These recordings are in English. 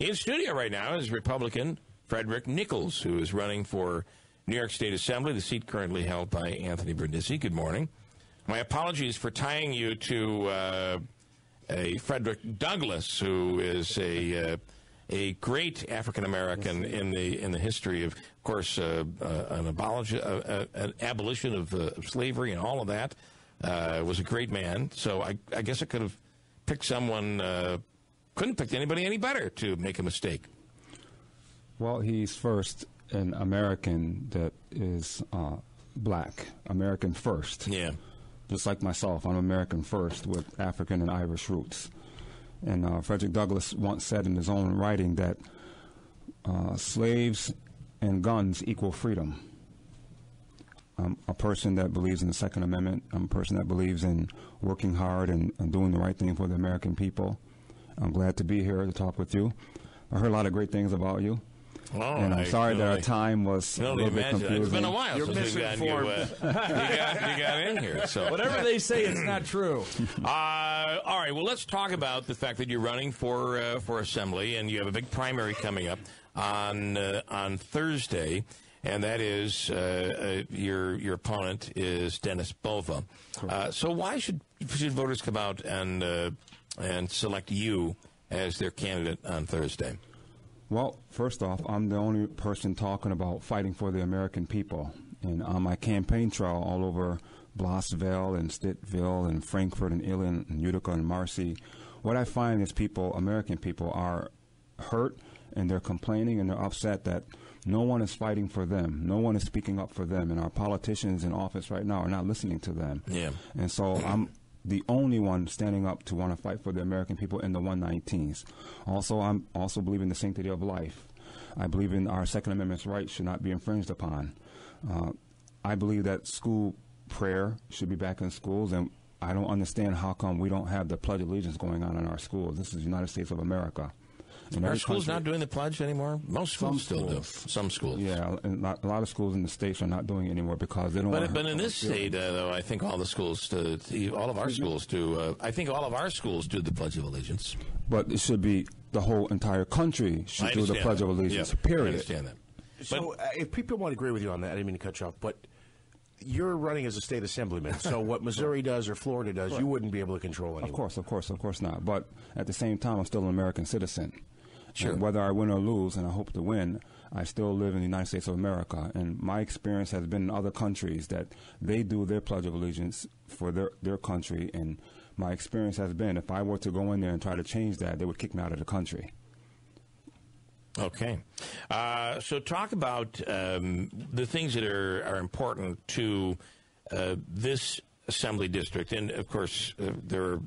In studio right now is Republican Frederick Nichols, who is running for New York State Assembly, the seat currently held by Anthony Brindisi. Good morning. My apologies for tying you to a Frederick Douglass, who is a great African American in the history of course, an abolition of slavery and all of that. Was a great man. So I guess I could have picked someone. Couldn't pick anybody any better to make a mistake. Well, he's first an American that is black, American first. Yeah. Just like myself, I'm American first with African and Irish roots. And Frederick Douglass once said in his own writing that slaves and guns equal freedom. I'm a person that believes in the Second Amendment. I'm a person that believes in working hard and doing the right thing for the American people. I'm glad to be here to talk with you. I heard a lot of great things about you. Oh, and I'm sorry that our time was a little bit confusing. It's been a while You're since you got in here. So whatever they say, it's not true. All right. Well, let's talk about the fact that you're running for Assembly, and you have a big primary coming up on Thursday, and that is your opponent is Dennis Bova. So why should voters come out and select you as their candidate on Thursday? Well, first off, I'm the only person talking about fighting for the American people. And on my campaign trail all over Blossville and Stittsville and Frankfort and Ilion and Utica and Marcy, what I find is American people are hurt and they're complaining and they're upset that no one is fighting for them. No one is speaking up for them. And our politicians in office right now are not listening to them. Yeah. And so I'm the only one standing up to want to fight for the American people in the 119s. Also, I'm also believe in the sanctity of life. I believe in our Second Amendment's rights should not be infringed upon. I believe that school prayer should be back in schools, and I don't understand how come we don't have the Pledge of Allegiance going on in our schools. This is the United States of America. Are schools not doing the pledge anymore? Most schools still do. Some schools. Yeah, and a lot of schools in the states are not doing it anymore because they don't want to. But in this state, though, I think all the schools, all of our schools do. I think all of our schools do the Pledge of Allegiance. But it should be the whole entire country should do the Pledge of Allegiance, period. I understand that. So if people won't agree with you on that, I didn't mean to cut you off, but you're running as a state assemblyman, so what Missouri does or Florida does, you wouldn't be able to control anymore. Of course not. But at the same time, I'm still an American citizen. Sure. And whether I win or lose, and I hope to win, I still live in the United States of America. And my experience has been in other countries that they do their Pledge of Allegiance for their country. And my experience has been if I were to go in there and try to change that, they would kick me out of the country. Okay. So talk about the things that are important to this assembly district. And, of course, there are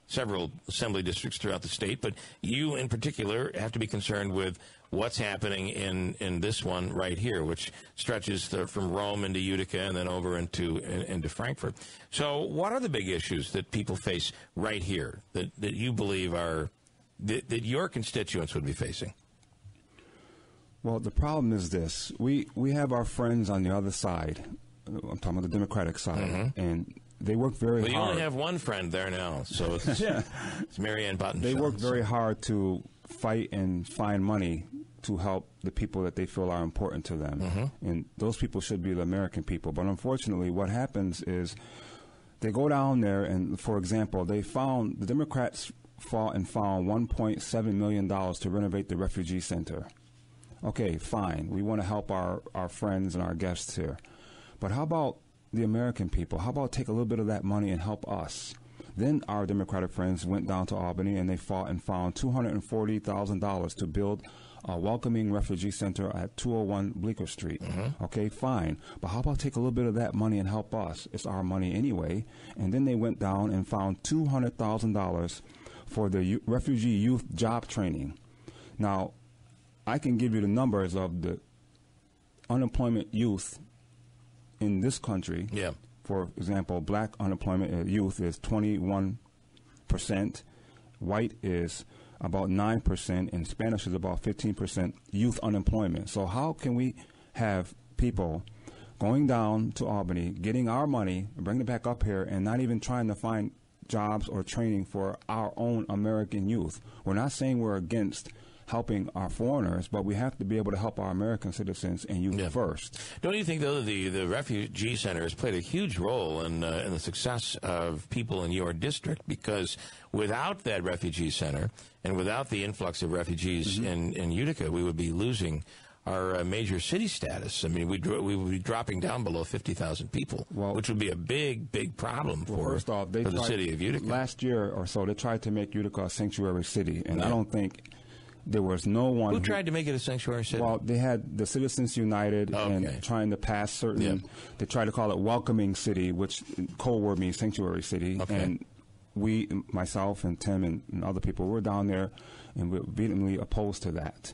several assembly districts throughout the state, but you in particular have to be concerned with what's happening in this one right here, which stretches from Rome into Utica and then over into Frankfort. So what are the big issues that people face right here that you believe are that your constituents would be facing? Well, the problem is this. We have our friends on the other side. I'm talking about the Democratic side, and they work very hard. You only have one friend there now, so it's, it's Marianne Button. They work very hard to fight and find money to help the people that they feel are important to them. And those people should be the American people. But unfortunately, what happens is they go down there and, for example, the Democrats fought and found $1.7 million to renovate the refugee center. Okay, fine. We want to help our friends and our guests here. But how about the American people? How about take a little bit of that money and help us? Then our Democratic friends went down to Albany and they fought and found $240,000 to build a welcoming refugee center at 201 Bleecker Street. Okay, fine. But how about take a little bit of that money and help us? It's our money anyway. And then they went down and found $200,000 for the refugee youth job training. Now, I can give you the numbers of the unemployment youth in this country. Yeah. For example, black unemployment youth is 21%, white is about 9%, and Spanish is about 15% youth unemployment. So how can we have people going down to Albany, getting our money, bringing it back up here, and not even trying to find jobs or training for our own American youth? We're not saying we're against helping our foreigners, but we have to be able to help our American citizens and you first. Don't you think, though, the refugee center has played a huge role in the success of people in your district? Because without that refugee center and without the influx of refugees in Utica, we would be losing our major city status. I mean, we would be dropping down below 50,000 people, which would be a big, big problem for the city of Utica. Last year or so, they tried to make Utica a sanctuary city, and I don't think there was no one who tried to make it a sanctuary city. Well, they had the Citizens United and trying to pass certain. They tried to call it welcoming city, which code word means sanctuary city. And we, myself and Tim and other people, were down there, and we're vehemently opposed to that.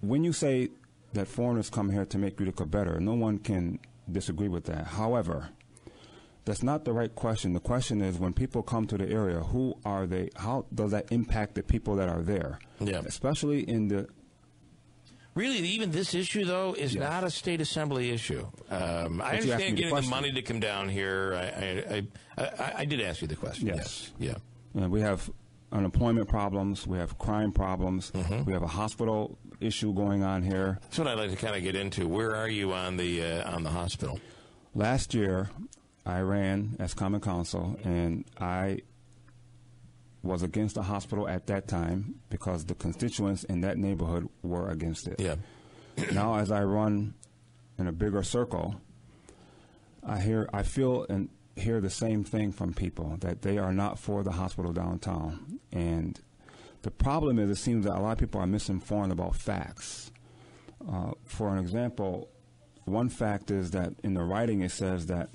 When you say that foreigners come here to make Utica better, no one can disagree with that. However, that's not the right question. The question is, when people come to the area, who are they? How does that impact the people that are there? Especially in the... Really, even this issue, though, is not a state assembly issue. I understand getting the money to come down here. I did ask you the question. Yes. And we have unemployment problems. We have crime problems. We have a hospital issue going on here. That's what I'd like to kind of get into. Where are you on the hospital? Last year, I ran as Common Council, and I was against the hospital at that time because the constituents in that neighborhood were against it. Now, as I run in a bigger circle, I feel and hear the same thing from people, that they are not for the hospital downtown. And the problem is, it seems that a lot of people are misinformed about facts. For an example, one fact is that in the writing it says that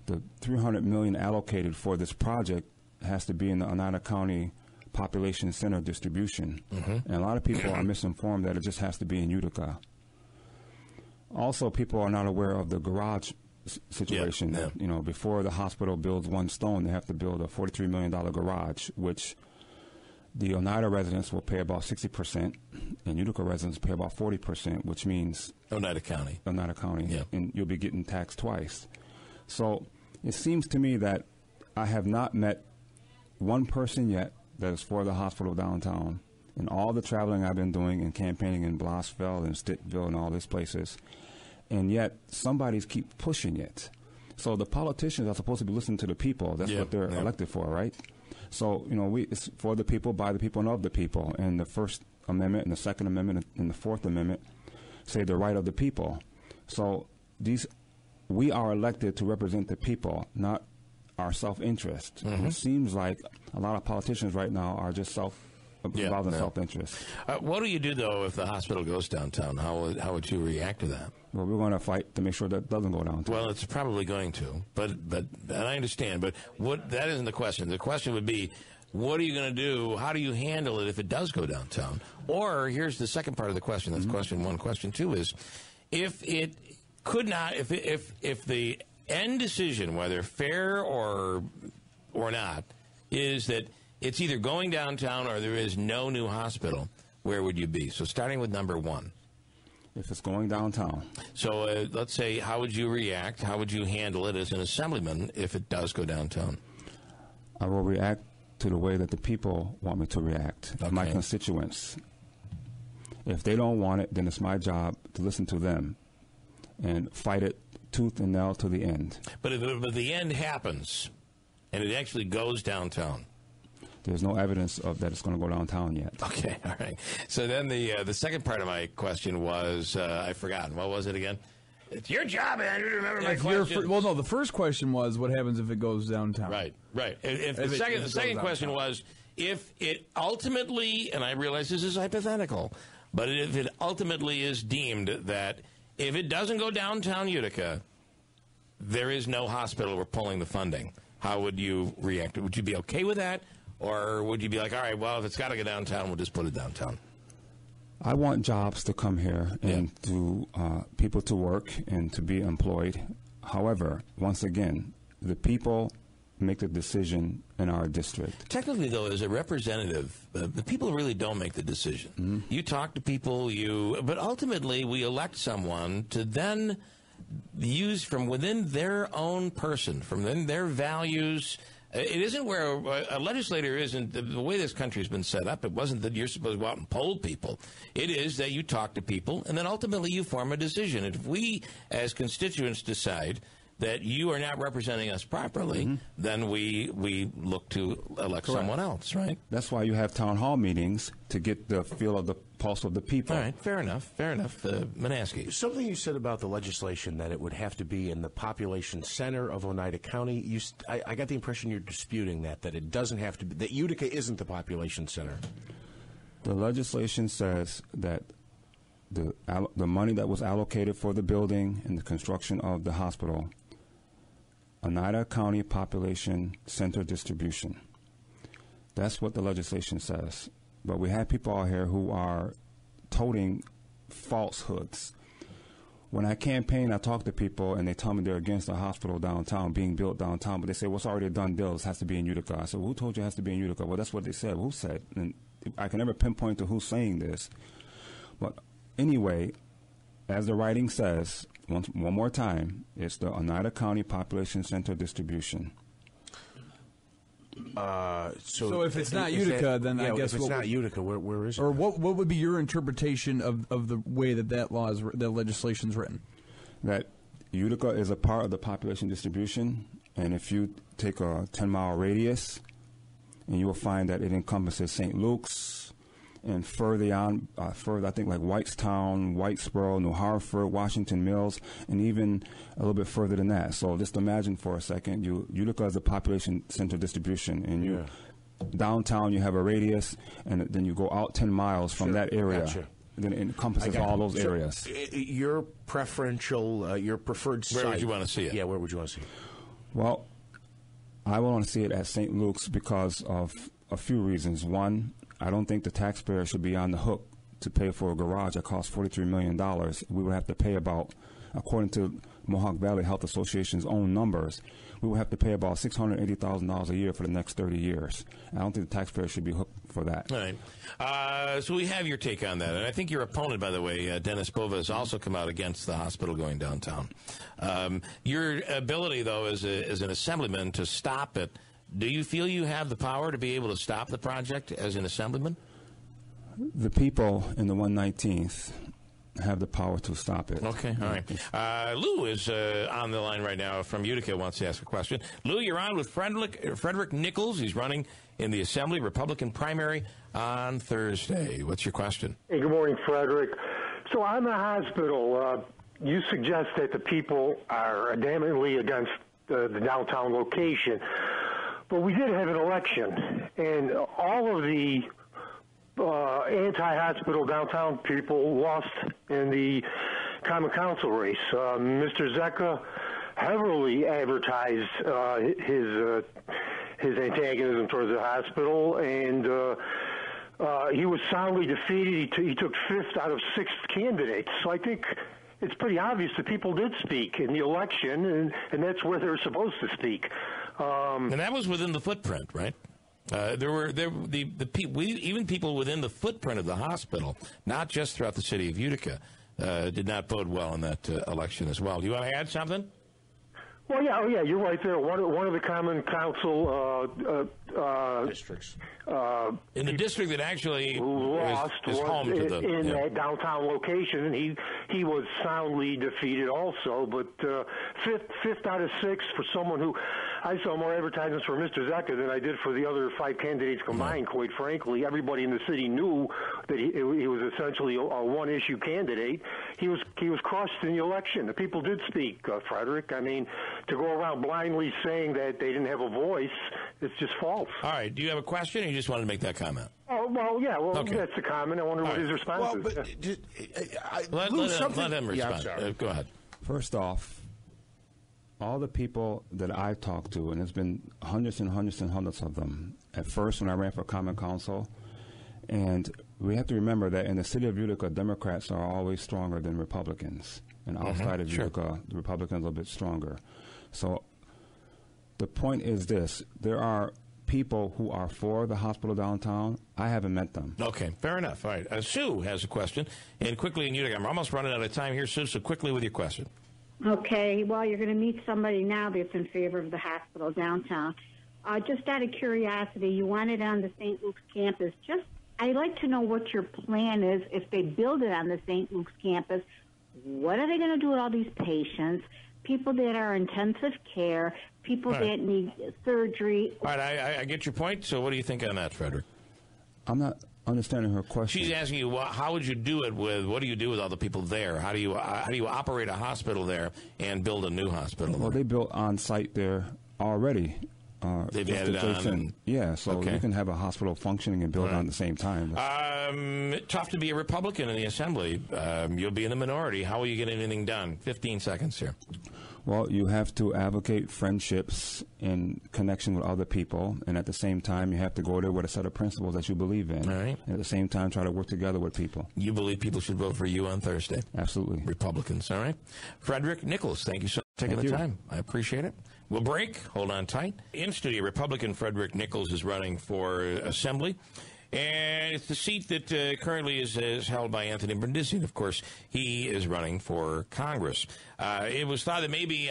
the $300 million allocated for this project has to be in the Oneida County Population Center distribution. And a lot of people are misinformed that it just has to be in Utica. Also, people are not aware of the garage situation. You know, before the hospital builds one stone, they have to build a $43 million garage, which the Oneida residents will pay about 60%, and Utica residents pay about 40%, which means Oneida County, and you'll be getting taxed twice. So it seems to me that I have not met one person yet that is for the hospital downtown. In all the traveling I've been doing and campaigning in Blossville and Stittville and all these places, and yet somebody's keep pushing it. So the politicians are supposed to be listening to the people. That's what they're elected for, right? So, you know, it's for the people, by the people, and of the people. And the First Amendment and the Second Amendment and the Fourth Amendment say the right of the people. So we are elected to represent the people, not our self-interest. It seems like a lot of politicians right now are just involved in self-interest. What do you do, though, if the hospital goes downtown? How would you react to that? Well, we're going to fight to make sure that doesn't go downtown. Well, it's probably going to, but and I understand. But that isn't the question. The question would be, what are you going to do? How do you handle it if it does go downtown? Or here's the second part of the question. That's question one. Question two is, if it could not, if the end decision, whether fair or not, is that it's either going downtown or there is no new hospital, where would you be? So starting with number one. If it's going downtown. So let's say, how would you react? How would you handle it as an assemblyman if it does go downtown? I will react to the way that the people want me to react, my constituents. If they don't want it, then it's my job to listen to them and fight it tooth and nail to the end. But if the end happens and it actually goes downtown, there's no evidence of that it's going to go downtown yet. Okay, all right. So then the second part of my question was, I've forgotten. What was it again? It's your job, Andrew, to remember my question. Well, no, the first question was, what happens if it goes downtown? Right. The second question was, if it ultimately, and I realize this is hypothetical, but if it ultimately is deemed that if it doesn't go downtown Utica, there is no hospital, we're pulling the funding, how would you react? Would you be okay with that? Or would you be like, all right, well, if it's got to go downtown, we'll just put it downtown? I want jobs to come here and to people to work and to be employed. However, once again, the people make the decision in our district. Technically, though, as a representative, the people really don't make the decision. You talk to people, but ultimately we elect someone to then use from within their own person, from within their values, It isn't where a legislator isn't, the way this country's been set up, it wasn't that you're supposed to go out and poll people. It is that you talk to people, and then ultimately you form a decision. And if we, as constituents, decide that you are not representing us properly, then we look to elect someone else, right? That's why you have town hall meetings, to get the feel of the pulse of the people. All right, fair enough. Manaski. Something you said about the legislation, that it would have to be in the population center of Oneida County. I got the impression you're disputing that it doesn't have to be, that Utica isn't the population center. The legislation says that the money that was allocated for the building and the construction of the hospital, Oneida County Population Center distribution. That's what the legislation says. But we have people out here who are toting falsehoods. When I campaign, I talk to people, and they tell me they're against a hospital downtown, being built downtown, but they say, well, it's already a done deal. It has to be in Utica. I said, well, who told you it has to be in Utica? Well, that's what they said. Well, who said? And I can never pinpoint to who's saying this. But anyway, as the writing says, one more time, it's the Oneida County Population Center distribution. So if it's not Utica, then I guess if it's not Utica, where is it? Or what would be your interpretation of the way that legislation's written? That Utica is a part of the population distribution, and if you take a 10-mile radius, and you will find that it encompasses St. Luke's, and further on, I think like Whitestown, Whitesboro, New Hartford, Washington Mills, and even a little bit further than that. So just imagine for a second, Utica is a population center distribution, and downtown you have a radius, and then you go out 10 miles from that area. Gotcha. And then it encompasses all those areas. Your preferred site. Where would you want to see it? Yeah, where would you want to see it? Well, I want to see it at St. Luke's because of a few reasons. One, I don't think the taxpayer should be on the hook to pay for a garage that costs $43 million. We would have to pay about, according to Mohawk Valley Health Association's own numbers, we would have to pay about $680,000 a year for the next 30 years. I don't think the taxpayer should be hooked for that. All right. So we have your take on that. And I think your opponent, by the way, Dennis Bova, has also come out against the hospital going downtown. Your ability, though, as an assemblyman to stop it, do you feel you have the power to be able to stop the project as an assemblyman? The people in the 119th have the power to stop it. Okay, all right. Lou is on the line right now from Utica, wants to ask a question. Lou, you're on with Frederick Nichols. He's running in the Assembly Republican primary on Thursday. What's your question? Hey, good morning, Frederick. So on the hospital, you suggest that the people are adamantly against the downtown location. But we did have an election, and all of the anti-hospital downtown people lost in the Common Council race. Mr. Zecca heavily advertised his antagonism towards the hospital, and he was soundly defeated. He took 5th out of 6 candidates. So I think it's pretty obvious that people did speak in the election, and that's where they're supposed to speak. And that was within the footprint, right? Even people within the footprint of the hospital, not just throughout the city of Utica, did not bode well in that election as well. Do you want to add something? Well, yeah, you're right there. One of the Common Council districts in the district that actually lost is home to that downtown location, and he was soundly defeated also. But fifth out of 6 for someone who I saw more advertisements for Mr. Zecca than I did for the other 5 candidates combined. Quite frankly, everybody in the city knew that he was essentially a one-issue candidate. He was crushed in the election. The people did speak, Frederick. I mean, to go around blindly saying that they didn't have a voice, it's just false. All right. Do you have a question, or you just wanted to make that comment? Oh, well, yeah. Well, okay. That's the comment. I wonder what his response is. Let him respond. Go ahead. First off, all the people that I've talked to, and there's been hundreds and hundreds and hundreds of them, at first when I ran for Common Council, and we have to remember that in the city of Utica, Democrats are always stronger than Republicans. And outside of Utica, the Republicans are a bit stronger. So the point is this. There are people who are for the hospital downtown. I haven't met them. Okay, fair enough. All right. Sue has a question. And quickly in Utica, I'm almost running out of time here, Sue, so quickly with your question. Okay, well, you're going to meet somebody now that's in favor of the hospital downtown. Just out of curiosity, you want it on the St. Luke's campus. I'd like to know what your plan is if they build it on the St. Luke's campus. What are they going to do with all these patients, people that are intensive care, people that need surgery? All right, I get your point. So what do you think on that, Frederick? I'm not understanding her question. She's asking you, how would you do it with, what do you do with all the people there? How do you operate a hospital there and build a new hospital Well, there? they built on-site there already. They've added on. Yeah, so you can have a hospital functioning and build on at the same time. Tough to be a Republican in the Assembly. You'll be in the minority. How will you get anything done? 15 seconds here. Well, you have to advocate friendships in connection with other people, and at the same time, you have to go there with a set of principles that you believe in. All right. And at the same time, try to work together with people. You believe people should vote for you on Thursday? Absolutely. Republicans, all right. Frederick Nichols, thank you so much for taking the time. I appreciate it. We'll break. Hold on tight. In studio, Republican Frederick Nichols is running for Assembly. And it's the seat that currently is held by Anthony Brindisi. Of course, he is running for Congress. It was thought that maybe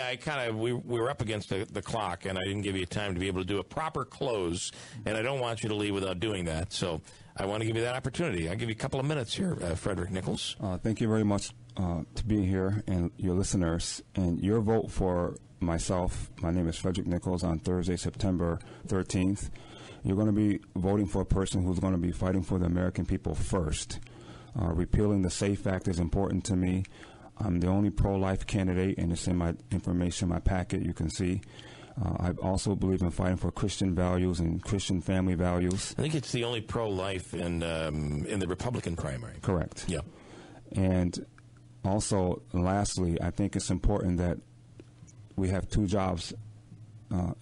we were up against the clock, and I didn't give you time to be able to do a proper close, and I don't want you to leave without doing that. So I want to give you that opportunity. I'll give you a couple of minutes here, Frederick Nichols. Thank you very much to be here and your listeners. And your vote for myself, my name is Frederick Nichols, on Thursday, September 13th. You're going to be voting for a person who's going to be fighting for the American people first. Repealing the SAFE Act is important to me. I'm the only pro-life candidate, and it's in my information, my packet, you can see. I also believe in fighting for Christian values and Christian family values. I think it's the only pro-life in the Republican primary. Correct. Yeah. And also, lastly, I think it's important that we have two jobs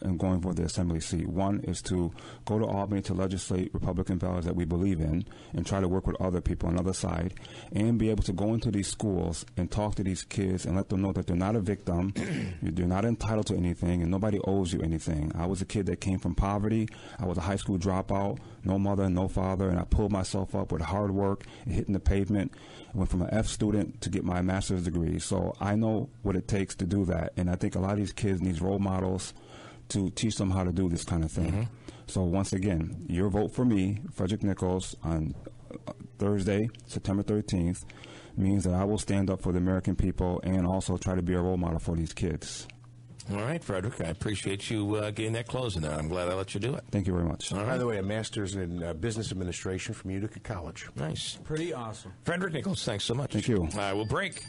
in going for the Assembly seat. One is to go to Albany to legislate Republican values that we believe in and try to work with other people on the other side, and be able to go into these schools and talk to these kids and let them know that they're not a victim, they're not entitled to anything, and nobody owes you anything. I was a kid that came from poverty. I was a high school dropout, no mother, no father, and I pulled myself up with hard work and hitting the pavement. I went from an F student to get my master's degree. So I know what it takes to do that, and I think a lot of these kids need role models to teach them how to do this kind of thing. Mm-hmm. So once again, your vote for me, Frederick Nichols, on Thursday, September 13th, means that I will stand up for the American people and also try to be a role model for these kids. All right, Frederick, I appreciate you getting that close in there. I'm glad I let you do it. Thank you very much. All right. By the way, a master's in business administration from Utica College. Nice. Pretty awesome. Frederick Nichols, thanks so much. Thank you. We'll break.